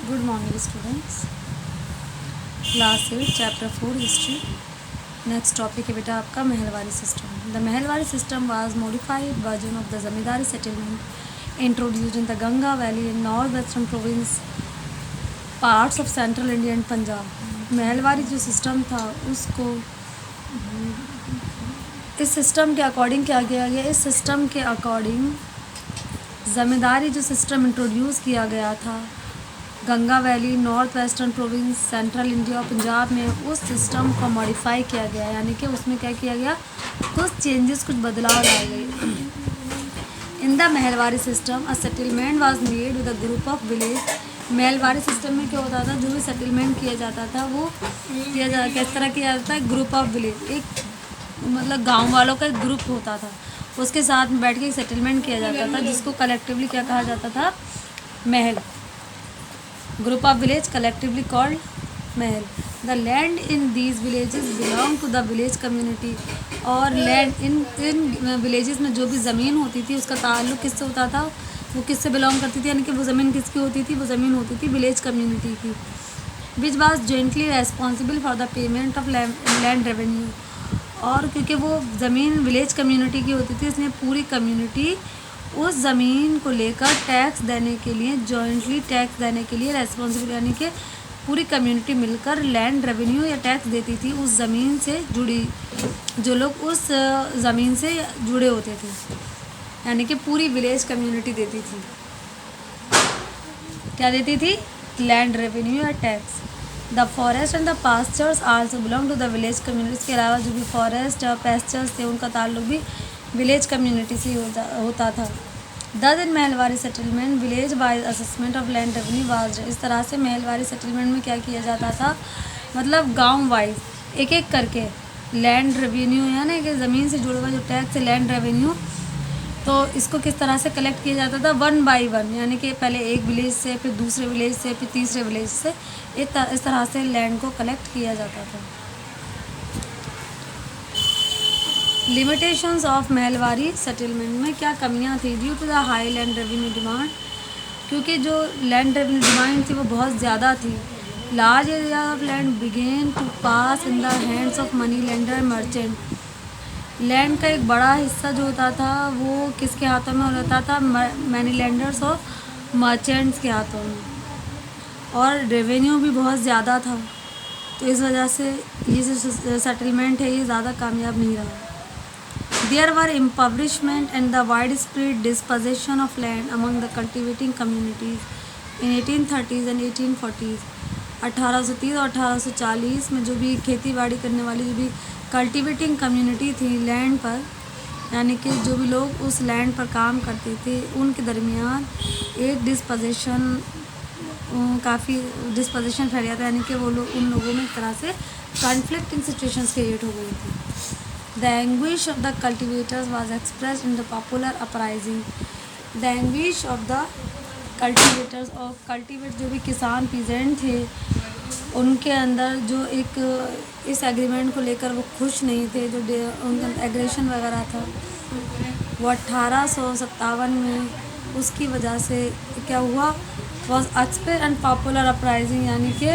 Good morning, students. Class 8, Chapter 4, History. Next topic है बेटा आपका Mahalwari system. The Mahalwari system was modified version of the zamindari settlement introduced in the Ganga Valley in northwestern province, parts of central India and Punjab. Mahalwari जो system था उसको इस system के according क्या किया गया. इस सिस्टम के अकॉर्डिंग ज़मींदारी जो सिस्टम इंट्रोड्यूस किया गया था Ganga valley, north western province, central India और पंजाब में, उस सिस्टम को मॉडिफाई किया गया. यानी कि उसमें क्या किया गया, कुछ चेंजेस, कुछ बदलाव लाए गए. In the Mahalwari system a settlement was made with a group of village. Mahalwari system में क्या होता था, जो भी सेटलमेंट किया जाता था वो किस तरह किया जाता है, ग्रुप ऑफ विलेज, एक मतलब गांव वालों का एक ग्रुप होता था, उसके साथ में बैठ के सेटलमेंट किया जाता था, जिसको कलेक्टिवली क्या कहा जाता था, mahal. Group of village collectively called mahal. The land in these villages belong to the village community. और लैंड इन विलेजेस में जो भी ज़मीन होती थी उसका ताल्लुक़ किससे होता था, वो किससे बिलोंग करती थी, यानी कि वो ज़मीन किसकी होती थी, वो ज़मीन होती थी विलेज कम्युनिटी की. Which was jointly responsible for the payment of land revenue. और क्योंकि वो ज़मीन विलेज कम्युनिटी की होती थी, इसलिए पूरी कम्युनिटी उस ज़मीन को लेकर टैक्स देने के लिए, जॉइंटली टैक्स देने के लिए रेस्पॉन्सिबल, यानी कि पूरी कम्युनिटी मिलकर लैंड रेवेन्यू या टैक्स देती थी उस ज़मीन से जुड़ी, जो लोग उस ज़मीन से जुड़े होते थे, यानी कि पूरी विलेज कम्युनिटी देती थी. क्या देती थी, लैंड रेवेन्यू या tax. The forest and the pastures also belong to the village community. इसके अलावा जो भी फॉरेस्ट और पास्चर्स थे उनका ताल्लुक भी विलेज कम्युनिटी से होता था. Thus in Mahalwari settlement village wise assessment of land revenue was. इस तरह से महलवारी सेटलमेंट में क्या किया जाता था, मतलब गांव वाइज एक एक करके लैंड रेवेन्यू, यानी कि ज़मीन से जुड़ा हुआ जो टैक्स है लैंड रेवेन्यू, तो इसको किस तरह से कलेक्ट किया जाता था, 1 बाई 1, यानी कि पहले एक विलेज से, फिर दूसरे विलेज से, फिर तीसरे विलेज से, इस तरह से लैंड को कलेक्ट किया जाता था. लिमिटेशंस ऑफ महलवारी सेटलमेंट में क्या कमियां थी. Due to the high land revenue demand, क्योंकि जो लैंड रेवेन्यू डिमांड थी वो बहुत ज़्यादा थी. Large area of land began to pass in the hands of money lender merchant. Land का एक बड़ा हिस्सा जो होता था वो किसके हाथों में होता था, मनी लेंडर्स और मर्चेंट्स के हाथों में. और रेवेन्यू भी बहुत ज़्यादा था, तो इस वजह से ये जो सेटलमेंट है ये ज़्यादा कामयाब नहीं रहा. There were impoverishment and the widespread dispossession of land among the cultivating communities in 1830s and 1840s. 1830 और 1840 में जो भी खेती बाड़ी करने वाली जो भी कल्टिवेटिंग कम्युनिटी थी लैंड पर, यानी कि जो भी लोग उस लैंड पर काम करते थे, उनके दरमियान एक काफ़ी डिस्पोजिशन फैल गया था, यानी कि वो लोग, उन लोगों में एक तरह से कॉन्फ्लिक्टिंग सिचुएशंस क्रिएट हो गई थी. The anguish of the cultivators was expressed in the popular uprising. The anguish of the cultivators, और कल्टिवेट जो भी किसान पीजेंट थे उनके अंदर जो एक इस एग्रीमेंट को लेकर वो खुश नहीं थे, जो उनका एग्रेशन वगैरह था वो 1857 में, उसकी वजह से क्या हुआ, वॉज एक्सपेयर एंड पॉपुलर अपराइजिंग, यानी कि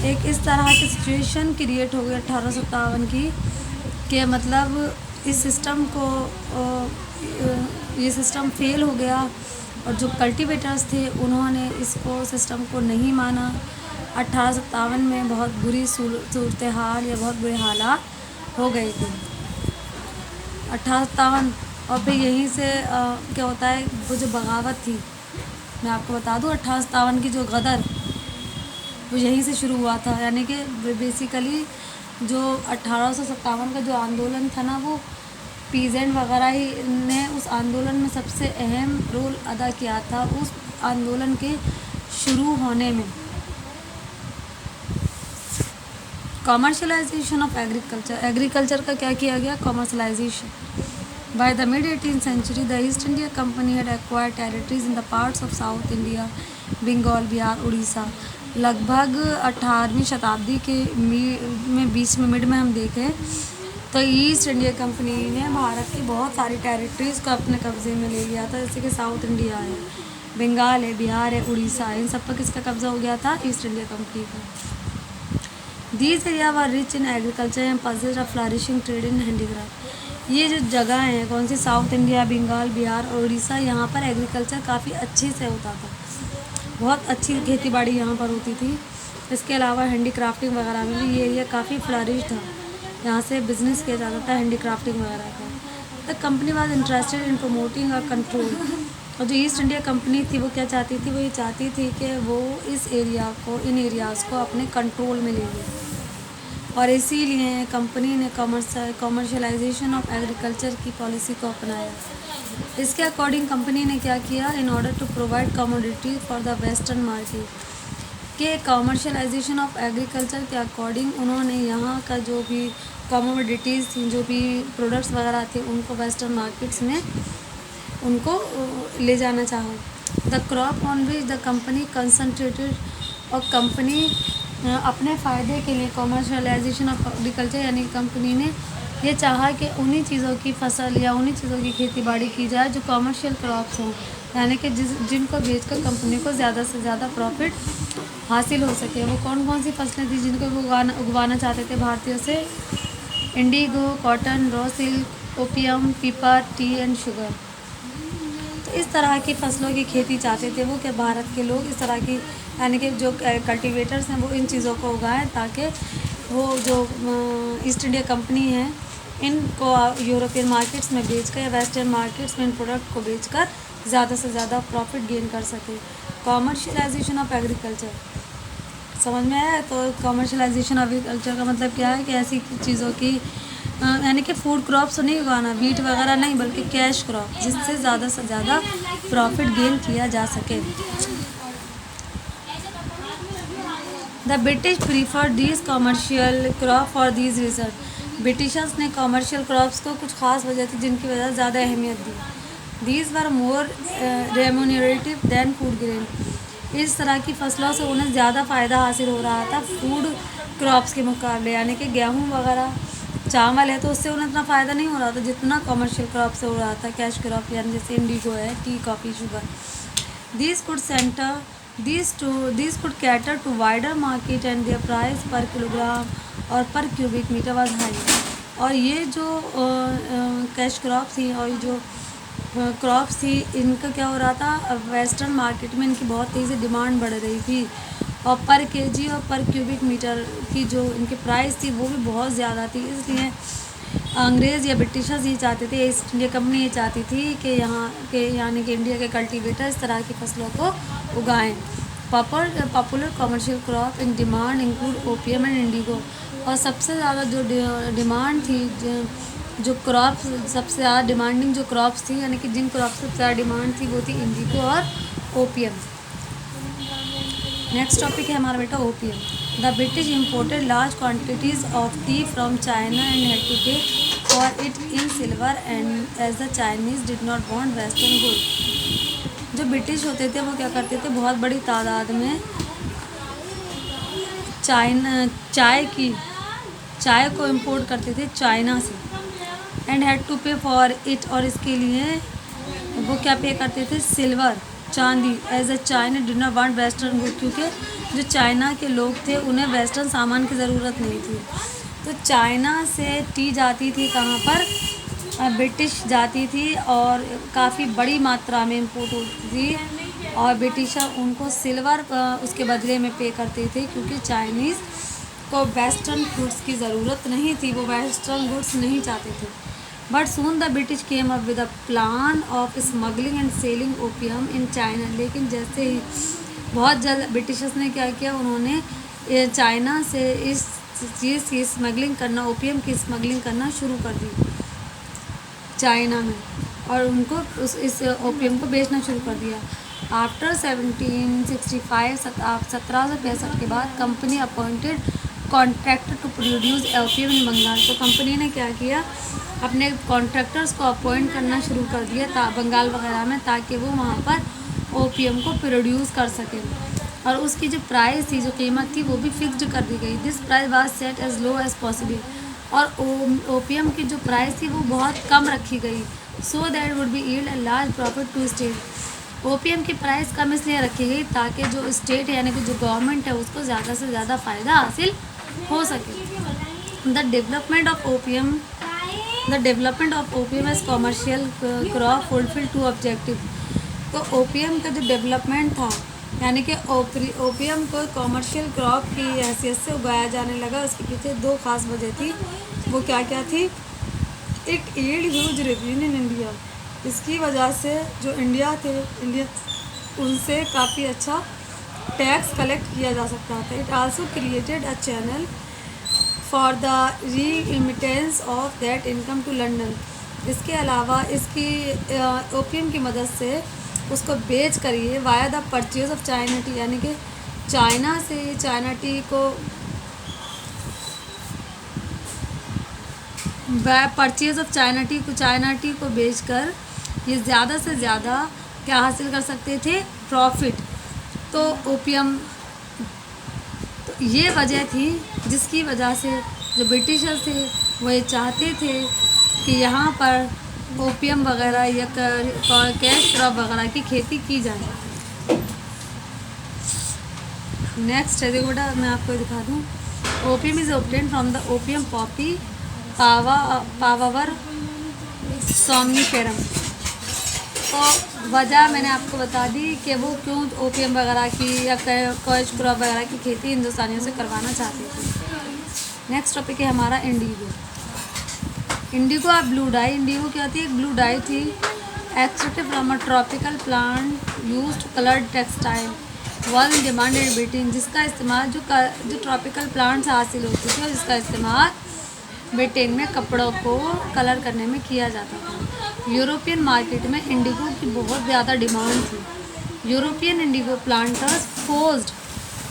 एक इस तरह की सिचुएशन क्रिएट हो गई 1857 की, कि मतलब इस सिस्टम को ये सिस्टम फेल हो गया, और जो कल्टीवेटर्स थे उन्होंने इसको सिस्टम को नहीं माना. 1857 में बहुत बुरी सूरत हाल या बहुत बुरे हालात हो गए थे 1857. और फिर यहीं से क्या होता है, वो जो बगावत थी, मैं आपको बता दूं 1857 की जो गदर, वो यहीं से शुरू हुआ था. यानी कि बेसिकली जो 1857 का जो आंदोलन था ना, वो पीजेंट वगैरह ही ने उस आंदोलन में सबसे अहम रोल अदा किया था, उस आंदोलन के शुरू होने में. Commercialisation of agriculture. एग्रीकल्चर का क्या किया गया, commercialisation. By the mid 18th century the East India Company had acquired territories in the parts of South India, Bengal, Bihar, Orissa. लगभग 18वीं शताब्दी के बीच में, मिड में हम देखें तो ईस्ट इंडिया कंपनी ने भारत की बहुत सारी टेरिटरीज़ को अपने कब्ज़े में ले लिया था, जैसे कि साउथ इंडिया है, बंगाल है, बिहार है, उड़ीसा, इन सब पर किसका कब्जा हो गया था? ईस्ट इंडिया कंपनी का। These area were rich in agriculture and possessed a flourishing trade in handicraft. ये जो जगह हैं कौन सी? साउथ इंडिया, बंगाल, बिहार और उड़ीसा, यहाँ पर एग्रीकल्चर काफ़ी अच्छे से होता था, बहुत अच्छी खेती बाड़ी यहाँ पर होती थी। इसके अलावा हैंडीक्राफ्टिंग वगैरह में भी ये एरिया काफ़ी फ्लरिश था, यहाँ से बिजनेस किया जाता था हैंडीक्राफ्टिंग वगैरह का। The company was interested in promoting और कंट्रोल। और जो ईस्ट इंडिया कंपनी थी वो क्या चाहती थी? वो ये चाहती थी कि वो इस एरिया को, इन एरियाज़ को अपने कंट्रोल में ले ले, और इसीलिए कंपनी ने कमर्शलाइजेशन ऑफ एग्रीकल्चर की पॉलिसी को अपनाया। इसके अकॉर्डिंग कंपनी ने क्या किया? In order to provide commodity for the western market, के कमर्शलाइजेशन ऑफ एग्रीकल्चर के अकॉर्डिंग उन्होंने यहाँ का जो भी कमोडिटीज़ थी, जो भी प्रोडक्ट्स वगैरह थे, उनको वेस्टर्न मार्केट्स में उनको ले जाना चाहा। The crop on which the company concentrated, और कंपनी अपने फ़ायदे के लिए कमर्शलाइजेशन ऑफ एग्रीकल्चर, यानी कंपनी ने ये चाहा कि उन्हीं चीज़ों की फसल या उन्हीं चीज़ों की खेती बाड़ी की जाए जो कमर्शियल क्रॉप्स हों, यानी कि जिनको बेचकर कंपनी को ज़्यादा से ज़्यादा प्रॉफिट हासिल हो सके। वो कौन कौन सी फसलें थी जिनको वो उगवाना चाहते थे भारतीयों से? Indigo, cotton, raw silk, opium, पीपर, टी एंड शुगर। तो इस तरह की फसलों की खेती चाहते थे वो कि भारत के लोग इस तरह की, यानी कि जो कल्टीवेटर्स हैं वो इन चीज़ों को उगाएं, ताकि वो जो ईस्ट इंडिया कंपनी है इनको यूरोपियन मार्केट्स में बेचकर या वेस्टर्न मार्केट्स में इन प्रोडक्ट को बेचकर ज़्यादा से ज़्यादा प्रॉफिट गेन कर सके। कॉमर्शलाइजेशन ऑफ एग्रीकल्चर समझ में आया? तो कॉमर्शलाइजेशन ऑफ एग्रीकल्चर का मतलब क्या है कि ऐसी चीज़ों की, यानी कि फूड क्रॉप्स नहीं उगाना, वीट वगैरह नहीं, बल्कि कैश क्रॉप, जिससे ज़्यादा से ज़्यादा प्रॉफिट गेन किया जा सके। The British prefer these commercial crop for these reason. Britishers ने कॉमर्शियल क्रॉप्स को कुछ खास वजह थी जिनकी वजह से ज़्यादा अहमियत दी। These were more remunerative than food grain. इस तरह की फसलों से उन्हें ज़्यादा फ़ायदा हासिल हो रहा था फूड क्रॉप्स के मुकाबले, यानी कि गेहूँ वगैरह, चावल है, तो उससे उन्हें इतना फ़ायदा नहीं हो रहा था जितना कॉमर्शियल क्रॉप से हो रहा था, कैश क्रॉप, यानी जैसे इंडिगो है, T, coffee, sugar. These could cater to wider market and their price per kilogram और per cubic meter was high। और ये जो कैश क्रॉप थी और ये जो क्रॉप्स थी, इनका क्या हो रहा था? वेस्टर्न मार्केट में इनकी बहुत तेज़ी से डिमांड बढ़ रही थी, और पर केजी और पर क्यूबिक मीटर की जो इनकी प्राइस थी वो भी बहुत ज़्यादा थी। इसलिए अंग्रेज़ या ब्रिटिशर्स ये चाहते थे, ईस्ट इंडिया कंपनी ये चाहती थी कि यहाँ के, यानी कि इंडिया के कल्टीवेटर इस तरह की फसलों को उगाएं। Popular commercial crop in demand include opium and Indigo. और सबसे ज़्यादा जो डिमांड थी, जो क्रॉप सबसे ज़्यादा डिमांडिंग जो क्रॉप्स थी, यानी कि जिन क्रॉप्स सबसे ज़्यादा डिमांड थी वो थी इंडिगो और ओपियम। नेक्स्ट टॉपिक है हमारा बेटा opium. The British imported large quantities of tea from China and had to pay for it in silver and as the Chinese did not want western good. जो British होते थे वो क्या करते थे? बहुत बड़ी तादाद में चाय को इम्पोर्ट करते थे चाइना से, and had to pay for it, और इसके लिए वो क्या पे करते थे? सिल्वर, चांदी, as a China did not want western good, क्योंकि जो चाइना के लोग थे उन्हें वेस्टर्न सामान की ज़रूरत नहीं थी। तो चाइना से टी जाती थी कहाँ पर? ब्रिटिश जाती थी, और काफ़ी बड़ी मात्रा में इम्पोर्ट होती थी, और ब्रिटिशर उनको सिल्वर उसके बदले में पे करते थे, क्योंकि चाइनीज़ को वेस्टर्न गुड्स की ज़रूरत नहीं थी, वो वेस्टर्न गुड्स नहीं चाहते थे। But soon the British came up with a plan of smuggling and selling opium in China. लेकिन जैसे ही बहुत जल्द ब्रिटिशर्स ने क्या किया, उन्होंने चाइना से इस चीज़ की स्मगलिंग करना, ओपियम की स्मगलिंग करना शुरू कर दी चाइना में, और उनको इस ओपियम को बेचना शुरू कर दिया। आफ्टर 1765 1765 के बाद company appointed contractor to produce opium in Bengal. तो कंपनी ने क्या किया? अपने कॉन्ट्रैक्टर्स को अपॉइंट करना शुरू कर दिया बंगाल वगैरह में, ताकि वो वहाँ पर ओपियम को प्रोड्यूस कर सकें, और उसकी जो प्राइस थी, जो कीमत थी, वो भी फिक्स्ड कर दी गई। This price was set as low as possible. और ओपियम की जो प्राइस थी वो बहुत कम रखी गई, so that would be yield a large profit to state. Opium की प्राइस कम इसलिए रखी गई ताकि जो स्टेट यानी कि जो गवर्नमेंट है उसको ज़्यादा से ज़्यादा फ़ायदा हासिल हो सके। The development of opium as commercial crop fulfil two objective. तो ओपीएम का जो डेवलपमेंट था यानी कि ओपीएम को कॉमर्शियल क्रॉप की हैसियत से उगाया जाने लगा, उसके पीछे दो खास वजह थी। वो क्या क्या थी? It yield huge revenue in India. इसकी वजह से जो इंडिया उनसे काफ़ी अच्छा टैक्स कलेक्ट किया जा सकता था। It also created a channel for the remittance of that income to London. इसके अलावा इसकी ओपीएम की मदद से उसको बेच करिए via the purchase of China T, यानी कि चाइना से चाइना टी को परचेज ऑफ चाइना टी को बेचकर ये ज़्यादा से ज़्यादा क्या हासिल कर सकते थे? प्रॉफिट। तो ओपीएम, तो ये वजह थी जिसकी वजह से जो ब्रिटिशर्स थे वो ये चाहते थे कि यहाँ पर ओपीएम वगैरह या कैश क्रॉप वगैरह की खेती की जाए। नेक्स्ट है, देखो बेटा मैं आपको दिखा दूँ। Opium is obtain from the opium poppy Papaver somniferum. तो वजह मैंने आपको बता दी कि वो क्यों ओपीएम वगैरह की या कैश क्रॉप वगैरह की खेती हिंदुस्तानियों से करवाना चाहते थे। नेक्स्ट टॉपिक है हमारा इंडिगो। इंडिगो और ब्लू डाई। इंडिगो क्या थी? एक ब्लू डाई थी extracted from a tropical plant used to colour textile one demand in Britain. जिसका इस्तेमाल जो ट्रॉपिकल प्लांट से हासिल होती थी और जिसका इस्तेमाल ब्रिटेन में कपड़ों को कलर करने में किया जाता था। यूरोपियन मार्केट में इंडिगो की बहुत ज़्यादा डिमांड थी। यूरोपियन इंडिगो प्लांटर्स फोर्स्ड,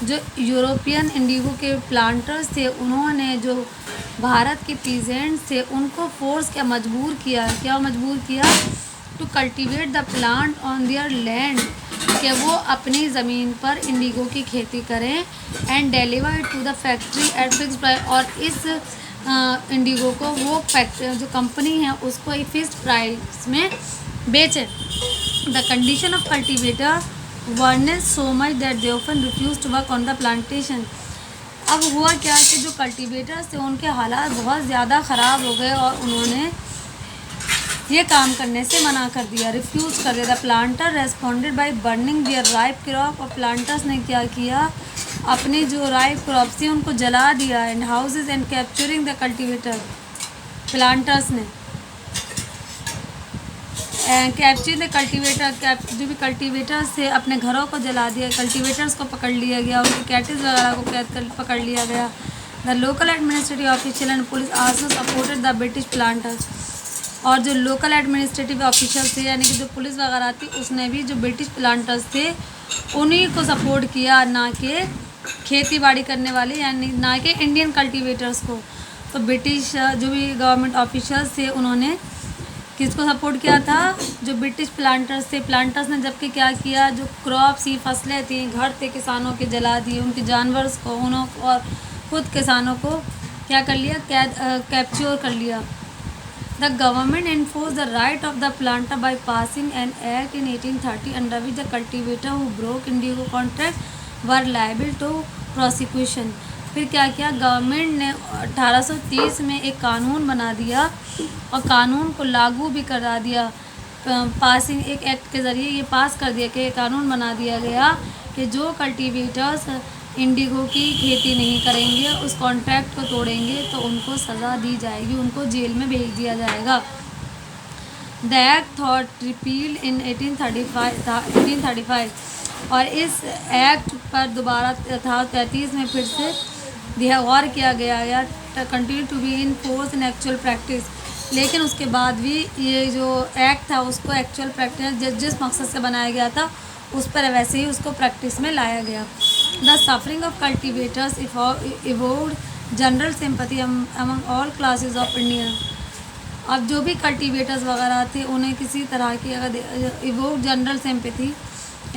जो यूरोपियन इंडिगो के प्लांटर्स थे उन्होंने जो भारत के पीजेंट्स थे उनको फोर्स क्या मजबूर किया to cultivate the plant on their land, कि वो अपनी ज़मीन पर इंडिगो की खेती करें and deliver to the factory at fix price. और इस इंडिगो को वो फैक्ट्री जो कंपनी है उसको एक फिक्स्ड प्राइस में बेचें। The condition of cultivator worsened so much that they often refuse to work on the plantation. अब हुआ क्या कि जो कल्टीवेटर्स थे उनके हालात बहुत ज़्यादा ख़राब हो गए और उन्होंने ये काम करने से मना कर दिया, रिफ्यूज़ कर दिया। The planter responded by burning their ripe crop. और प्लांटर्स ने क्या किया? अपनी जो राइप क्रॉप्स थी उनको जला दिया। And houses and capturing the cultivator. Planters ने कैप्चर द कल्टीवेटर, जो भी कल्टीवेटर्स थे अपने घरों को जला दिया, कल्टीवेटर्स को पकड़ लिया गया, उनकी कैटिस वगैरह को कैद कर पकड़ लिया गया। The local administrative official and police also supported the British planters. और जो लोकल एडमिनिस्ट्रेटिव ऑफिशियल थे यानी कि जो पुलिस वगैरह थी उसने भी जो ब्रिटिश प्लांटर्स थे उन्हीं को सपोर्ट किया, ना कि खेती बाड़ी करने वाले यानी ना कि इंडियन कल्टीवेटर्स को। तो ब्रिटिश जो भी गवर्नमेंट ऑफिशियल्स थे उन्होंने किसको सपोर्ट किया था? जो ब्रिटिश प्लांटर्स थे। प्लांटर्स ने जबकि क्या किया, जो क्रॉप्स ही फसलें थी, घर थे किसानों के जला दिए, उनके जानवर्स को उन्हों और खुद किसानों को क्या कर लिया? कैप्चर कर लिया। The government enforce the right of the planter by passing an act in 1830 under which the cultivator who broke indigo contract were liable to prosecution. फिर क्या किया? गवर्नमेंट ने 1830 में एक कानून बना दिया और कानून को लागू भी करा दिया। पासिंग एक एक्ट के ज़रिए ये पास कर दिया कि कानून बना दिया गया कि जो कल्टीवेटर्स इंडिगो की खेती नहीं करेंगे, उस कॉन्ट्रैक्ट को तोड़ेंगे तो उनको सज़ा दी जाएगी, उनको जेल में भेज दिया जाएगा। द एक्ट थॉट रिपील इन 1835 और इस एक्ट पर दोबारा 1833 में फिर से गौर किया गया continue to be in force in actual practice. लेकिन उसके बाद भी ये जो एक्ट था उसको एक्चुअल प्रैक्टिस जिस मकसद से बनाया गया था उस पर वैसे ही उसको प्रैक्टिस में लाया गया। The suffering of cultivators evoked general sympathy among all classes of India. अब जो भी कल्टीवेटर्स वगैरह थे उन्हें किसी तरह की अगर इवोक्ड जनरल सिंपैथी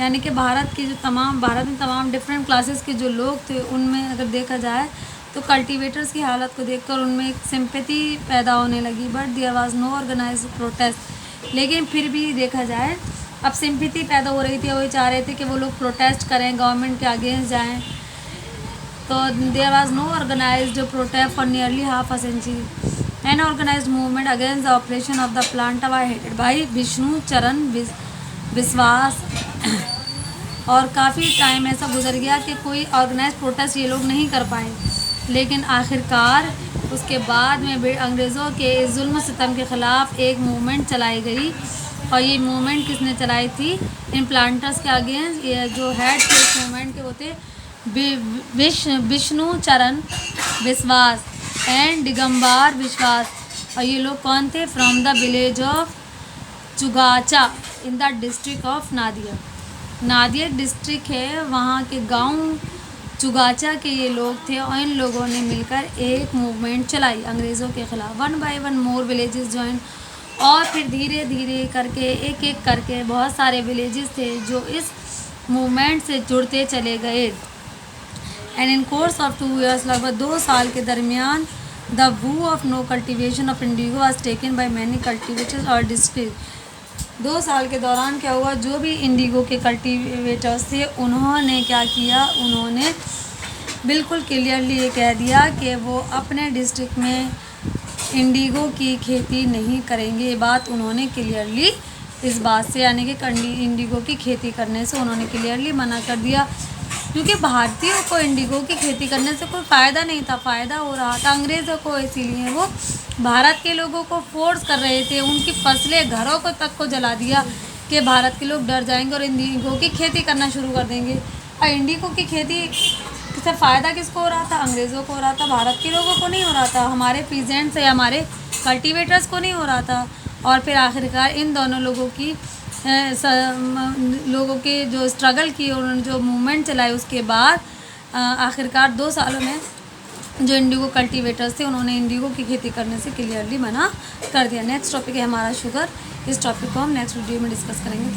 यानी कि भारत में तमाम डिफरेंट क्लासेस के जो लोग थे उनमें अगर देखा जाए तो कल्टीवेटर्स की हालत को देखकर उनमें एक सिंपैथी पैदा होने लगी। But there was no organised protest. लेकिन फिर भी देखा जाए अब सिंपैथी पैदा हो रही थी, वो चाह रहे थे कि वो लोग प्रोटेस्ट करें, गवर्नमेंट के अगेंस्ट जाएं। तो there was no organised protest for nearly half a century. An organised movement against the operation of the plant were headed by Vishnu Charan Biswas. और काफ़ी टाइम ऐसा गुजर गया कि कोई ऑर्गेनाइज प्रोटेस्ट ये लोग नहीं कर पाए, लेकिन आखिरकार उसके बाद में अंग्रेज़ों के जुल्म सितम के ख़िलाफ़ एक मूवमेंट चलाई गई। और ये मूवमेंट किसने चलाई थी? इन प्लांटर्स के अगेंस्ट। ये जो हेड थे इस मूवमेंट के वो थे विष्णु चरण विश्वास एंड दिगंबर विश्वास। और ये लोग कौन थे? From the village of Chugacha in the district of Nadia. Nadia district है, वहाँ के गांव चुगाचा के ये लोग थे। और इन लोगों ने मिलकर एक मूवमेंट चलाई अंग्रेज़ों के ख़िलाफ़। 1 by 1 मोर विलेजेस ज्वाइन। और फिर धीरे धीरे करके एक एक करके बहुत सारे विलेजेस थे जो इस मूवमेंट से जुड़ते चले गए। And in course of 2 years, लगभग 2 साल के दरमियान, the vow of no cultivation of indigo was taken by many cultivators और डिस्ट्रिक्ट। 2 साल के दौरान क्या हुआ? जो भी इंडिगो के कल्टिवेटर्स थे उन्होंने क्या किया? उन्होंने बिल्कुल क्लियरली ये कह दिया कि वो अपने डिस्ट्रिक्ट में इंडिगो की खेती नहीं करेंगे। ये बात उन्होंने क्लियरली इस बात से, यानी कि इंडिगो की खेती करने से उन्होंने क्लियरली मना कर दिया, क्योंकि भारतीयों को इंडिगो की खेती करने से कोई फ़ायदा नहीं था, फ़ायदा हो रहा था अंग्रेज़ों को। इसीलिए वो भारत के लोगों को फोर्स कर रहे थे, उनकी फसलें, घरों को तक को जला दिया कि भारत के लोग डर जाएंगे और इंडिगो की खेती करना शुरू कर देंगे। और इंडिगो की खेती से फ़ायदा किसको हो रहा था? अंग्रेज़ों को हो रहा था, भारत के लोगों को नहीं हो रहा था, हमारे पीजेंट्स या हमारे कल्टिवेटर्स को नहीं हो रहा था। और फिर आखिरकार इन दोनों लोगों के जो स्ट्रगल की, उन्होंने जो मूवमेंट चलाई, उसके बाद आखिरकार 2 सालों में जो इंडिगो कल्टिवेटर्स थे उन्होंने इंडिगो की खेती करने से क्लियरली मना कर दिया। नेक्स्ट टॉपिक है हमारा शुगर। इस टॉपिक को हम नेक्स्ट वीडियो में डिस्कस करेंगे।